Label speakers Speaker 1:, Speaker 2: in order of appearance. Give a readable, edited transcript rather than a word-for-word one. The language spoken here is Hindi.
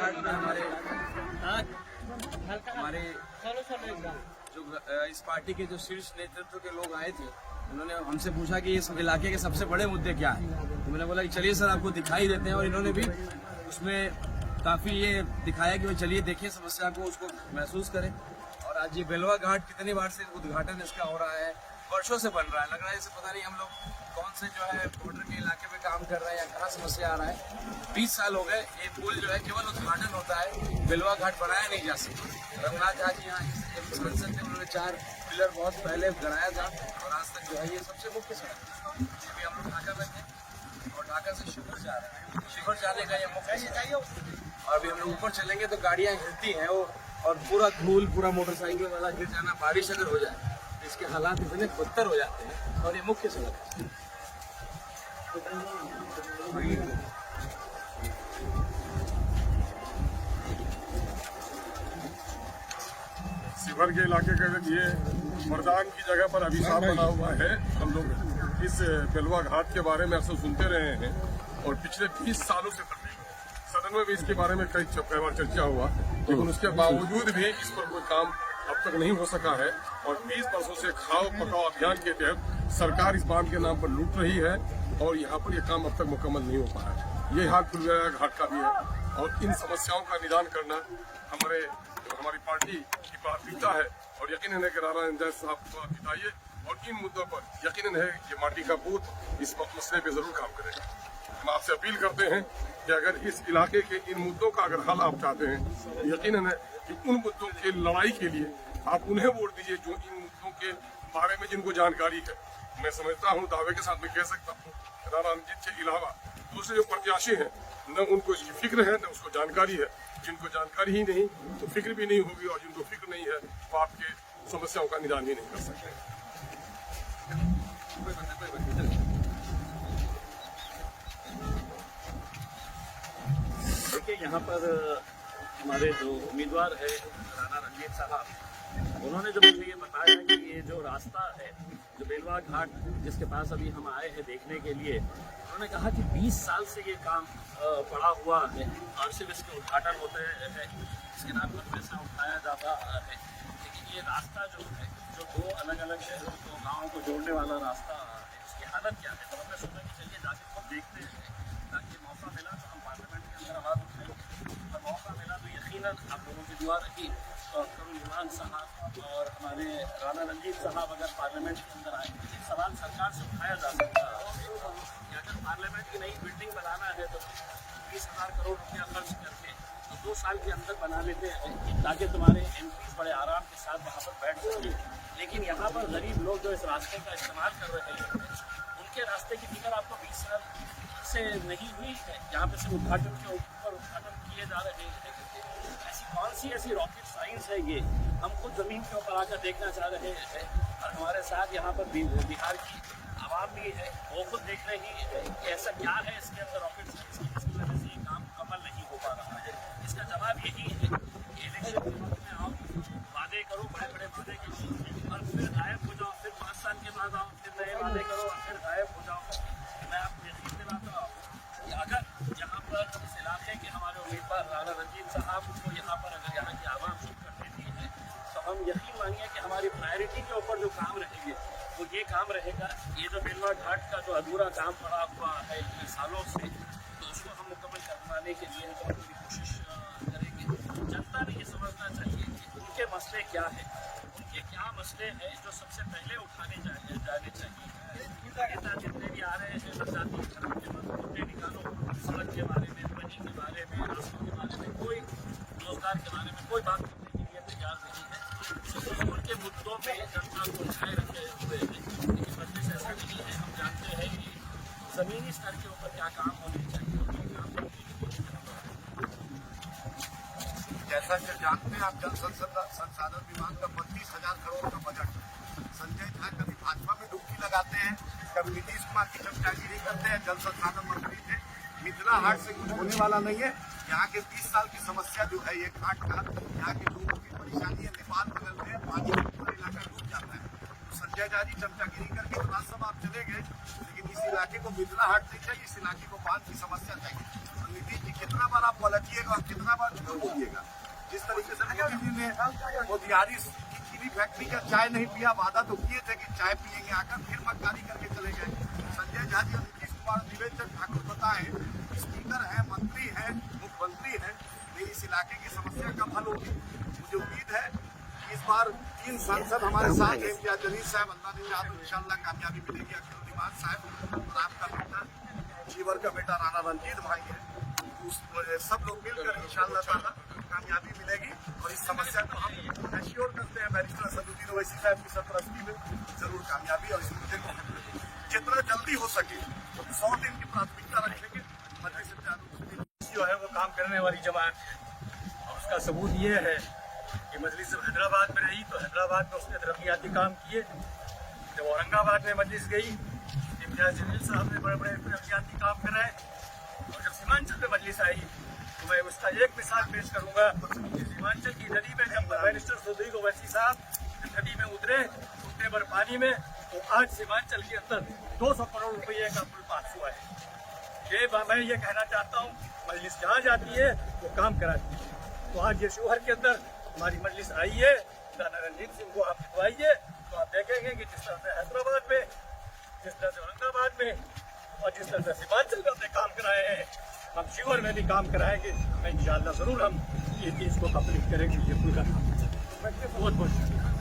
Speaker 1: हमारे जो इस पार्टी के जो शीर्ष नेतृत्व के लोग आए थे, उन्होंने हमसे पूछा कि इस इलाके के सबसे बड़े मुद्दे क्या हैं। तो मैंने बोला कि चलिए सर आपको दिखाई देते हैं, और इन्होंने भी उसमें काफी ये दिखाया कि भाई चलिए देखिए समस्या को, उसको महसूस करें। और आज ये बेलवा घाट कितनी बार से उद्घाटन इसका हो रहा है, वर्षों से बन रहा है, लग रहा है जैसे पता नहीं हम लोग कौन से जो है बॉर्डर के इलाके में काम कर रहे हैं या कहाँ समस्या आ रहा है। 20 साल हो गए ये पुल जो है केवल उद्घाटन होता है, बेलवा घाट बनाया नहीं जा सकता। रघुनाथ झा जी यहाँ सांसद थे, उन्होंने 4 पिलर बहुत पहले गड़ाया था, और आज तक जो है ये सबसे मुख्य सड़क है। अभी हम लोग ढाका में थे और ढाका से शिवर जा रहे हैं, शिवर जाने का ये मुख्य सड़क है। और अभी हम लोग ऊपर चलेंगे तो गाड़ियाँ हिलती हैं वो, और पूरा धूल, पूरा मोटरसाइकिल वाला गिर जाना, बारिश अगर हो जाए इसके हालात इतने बदतर हो जाते हैं। और ये मुख्य सड़क है।
Speaker 2: शिवर के इलाके का ये मर्दान की जगह पर अभिशाप बना हुआ है। हम लोग इस बेलवा घाट के बारे में अक्सर सुनते रहे हैं, और पिछले 20 सालों से सदन में भी इसके बारे में कई बार चर्चा हुआ, लेकिन उसके बावजूद भी इस पर कोई काम अब तक नहीं हो सका है। और 20 वर्षों से खाओ पकाओ अभियान के तहत सरकार इस बांध के नाम पर लूट रही है, और यहाँ पर यह काम अब तक मुकम्मल नहीं हो पाया है। ये हाल फुलवारा घाट का भी है, और इन समस्याओं का निदान करना हमारी पार्टी की प्राथमिकता है। और यकीनन है कि राणा रंजीत साहब को जिताइए, और इन मुद्दों पर यकीनन है कि माटी का बूथ इस मसले पे जरूर काम करेगा। हम आपसे अपील करते हैं कि अगर इस इलाके के इन मुद्दों का अगर हल आप चाहते हैं, यकीनन है कि उन मुद्दों के लड़ाई के लिए आप उन्हें वोट दीजिए जो इन मुद्दों के बारे में जिनको जानकारी है। मैं समझता हूँ, दावे के साथ मैं कह सकता हूँ, राणा रंजीत के अलावा दूसरे जो प्रत्याशी हैं, न उनको इसकी फिक्र है न उसको जानकारी है। जिनको जानकारी ही नहीं तो फिक्र भी नहीं होगी, और जिनको फिक्र नहीं है वो आपके समस्याओं का निदान भी नहीं कर सकते।
Speaker 3: देखिए, यहाँ पर हमारे जो उम्मीदवार है राणा रंजीत साहब, उन्होंने जो मुझे ये बताया कि ये जो रास्ता है जो बेलवा घाट जिसके पास अभी हम आए हैं देखने के लिए, उन्होंने कहा कि 20 साल से ये काम पड़ा हुआ है, और सिर्फ इसके उद्घाटन होते हैं, इसके नाम पर पैसा उठाया जाता है। लेकिन ये रास्ता जो है, जो 2 अलग अलग शहरों को, गाँवों को जोड़ने वाला रास्ता है, इसकी हालत क्या है। तो हमने सोचा कि चलिए जाके खुद देखते हैं, ताकि मौका मिला तो हम पार्लियामेंट के अंदर आवाज़ उठाएं, और मौका मिला तो यकीनन आप लोगों की दुआ रही और करुण ईमान साहब और हमारे राणा रंजीत साहब अगर पार्लियामेंट के अंदर आए, एक सवाल सरकार से उठाया जा सकता है कि अगर पार्लियामेंट की नई बिल्डिंग बनाना है तो 20,000 करोड़ रुपया खर्च करके तो 2 साल के अंदर बना लेते हैं, ताकि तुम्हारे MP बड़े आराम के साथ वहाँ पर बैठ सकें। लेकिन यहाँ पर गरीब लोग जो इस रास्ते का इस्तेमाल कर रहे हैं, उनके रास्ते की फिक्र आपको 20 साल से नहीं हुई है। यहाँ पे सिर्फ उद्घाटन के ऊपर उद्घाटन किए जा रहे हैं। कौन सी ऐसी रॉकेट साइंस है ये, हम खुद ज़मीन के ऊपर आकर देखना चाह रहे हैं। और हमारे साथ यहाँ पर बिहार की आवाम भी है, वो खुद देख रही है कि ऐसा क्या है इसके अंदर रॉकेट साइंस की जिसकी वजह से ये काम मुकम्मल नहीं हो पा रहा है। इसका जवाब यही है कि इलेक्शन में आओ, वादे करो, बड़े बड़े वादे करो, और फिर गायब हो जाओ, फिर 5 साल के बाद आओ, फिर नए वादे करो और फिर गायब हो जाओ। मैं आपको यकीन दिलाता हूँ कि अगर यहाँ पर इस इलाके के हमारे उम्मीदवार राणा रंजीत साहब को यहाँ पर अगर यहाँ की आवाम चुप कर देती है, तो हम यकीन मानिए कि हमारी प्रायोरिटी के ऊपर जो काम रहेंगे वो ये काम रहेगा। ये जो बेलवा घाट का जो अधूरा काम पड़ा हुआ है इतने सालों से, तो उसको हम मुकम्मल करवाने के लिए हम पूरी कोशिश करेंगे। जनता ने ये समझना चाहिए कि उनके मसले क्या है, उनके क्या मसले हैं जो सबसे पहले उठाने जाने चाहिए। नेता जितने भी आ रहे हैं जाति धर्म के मुद्दे निकालो, सड़क के बारे में, पानी के बारे में, रास्तों के बारे में, कोई रोजगार के बारे में कोई बात करने के लिए तैयार नहीं है। उनके मुद्दों में जनता को उठाए रखे हुए हैं, लेकिन मजलिस ऐसा नहीं है। हम जानते हैं कि ज़मीनी स्तर के ऊपर क्या काम होने चाहिए।
Speaker 4: जैसा कि जानते हैं आप, जल संसाधन विभाग का 32,000 करोड़ का बजट। संजय झा कभी भाजपा में डुबकी लगाते हैं, कभी नीतीश कुमार की चमचागिरी करते हैं। जल संसाधन मंत्री थे। मिथिला हाट से कुछ होने वाला नहीं है। यहाँ के 20 साल की समस्या जो है ये घाट का, यहाँ के लोगों की परेशानी है। नेपाल बदलते हैं, पानी का पूरा इलाका डूब जाता है। तो संजय झा जी चमचागिरी करके विधानसभा आप चले गए, लेकिन इस इलाके को मिथिला हाट नहीं चाहिए, इस इलाके को बाढ़ की समस्या चाहिए। नीतीश जी कितना बार आप पलटिएगा और कितना बार झूठ बोलिएगा। जिस तरीके से मोदी जी ने मोतिहारी की चीनी फैक्ट्री का चाय नहीं पिया, वादा तो किए थे कि चाय पिएंगे, आकर फिर मक्कारी करके चले गए। संजय झा जी और नीतीश कुमार निवेदन ठाकुर बताएं, स्पीकर है, मंत्री है, मुख्यमंत्री है, नहीं इस इलाके की समस्या कब हल होगी। मुझे उम्मीद है कि इस बार 3 सांसद हमारे साथ हैं, इम्तियाज जलील साहब, अल्लाह ने चाहा तो इंशाअल्लाह कामयाबी मिलेगी। अख्तर उद्दीन साहब और आपका बेटा जीवर का बेटा राणा रंजीत भाई है, सब लोग मिलकर इंशाअल्लाह ताला कामयाबी मिलेगी और इस समस्या को हम एश्योर करते हैं बैरिस्टर असदुद्दीन ओवैसी साहब की सरपरस्ती में जरूर कामयाबी और इस मुद्दे को जितना जल्दी हो सके 100 दिन की प्राथमिकता रखेंगे। मजलिस
Speaker 5: जो है वो काम करने वाली जमात, और उसका सबूत ये है कि मजलिस जब हैदराबाद में रही तो हैदराबाद में उसने तरक्याती काम किए। जब औरंगाबाद में मजलिस गई, इम्तियाज जलील साहब ने बड़े बड़े तरक्याती काम कराए, और जब सीमांचल में मजलिस आई तो मैं उसका एक मिसाल पेश करूंगा कि सीमांचल की नदी में जब बैरिस्टर असदुद्दीन ओवैसी साहब नदी में उतरे भर पानी में, तो आज सीमांचल के अंदर 200 करोड़ रुपये का पुल पास हुआ है। मैं ये कहना चाहता हूँ, मजलिस जहाँ जाती है वो काम कराती है। तो आज ये शिवहर के अंदर हमारी मजलिस आई है, राणा रंजीत सिंह को आप जितवाइए तो आप देखेंगे कि जिस तरह से हैदराबाद में, जिस तरह से औरंगाबाद में और जिस तरह से सीमांचल में अपने काम कराए हैं, हम शिवहर में भी काम कराएंगे। इंशाअल्लाह जरूर हम ये चीज़ को कंप्लीट करेंगे। ये पूरा काम बहुत बहुत शुक्रिया।